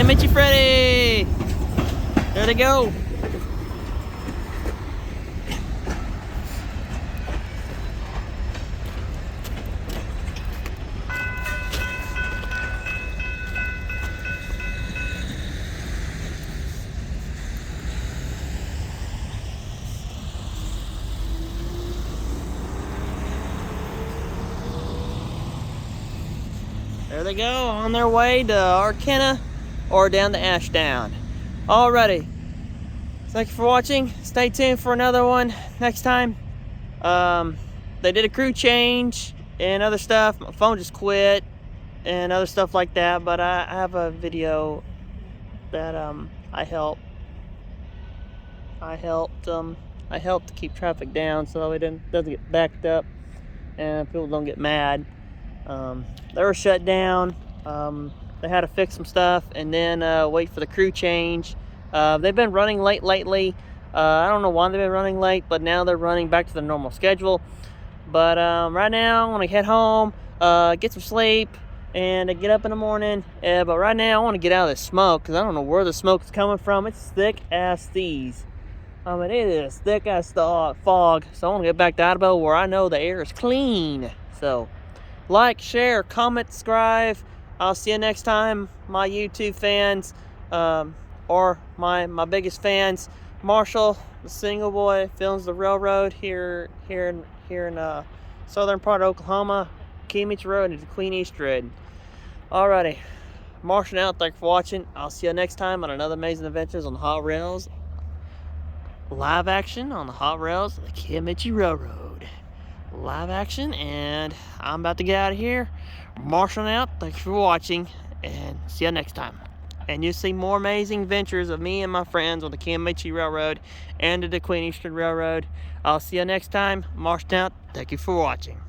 Kiamichi Freddy! There they go. There they go, on their way to Arkenna or down to Ashdown. Alrighty, thank you for watching. Stay tuned for another one next time. They did a crew change and other stuff. My phone just quit and other stuff like that, but I have a video that I helped to keep traffic down so it doesn't get backed up and people don't get mad. They were shut down. They had to fix some stuff and then wait for the crew change. They've been running late lately. I don't know why they've been running late, but now they're running back to the normal schedule. But right now I want to head home, get some sleep, and get up in the morning. But right now I want to get out of this smoke because I don't know where the smoke is coming from. It's thick as thieves. I mean, it is thick as the fog. So I want to get back to Idaho where I know the air is clean. So like, share, comment, subscribe. I'll see you next time, my YouTube fans, or my biggest fans. Marshall, the single boy, films the railroad here in southern part of Oklahoma, Kiamichi Road into Queen East Road. Alrighty, Marshall out. Thanks for watching. I'll see you next time on another amazing adventures on the hot rails. Live action on the hot rails of the Kiamichi Railroad. Live action, and I'm about to get out of here. Marshall out. Thanks for watching, and see you next time. And you'll see more amazing adventures of me and my friends on the Kiamichi Railroad and the Queen Eastern Railroad. I'll see you next time. Marshall out. Thank you for watching.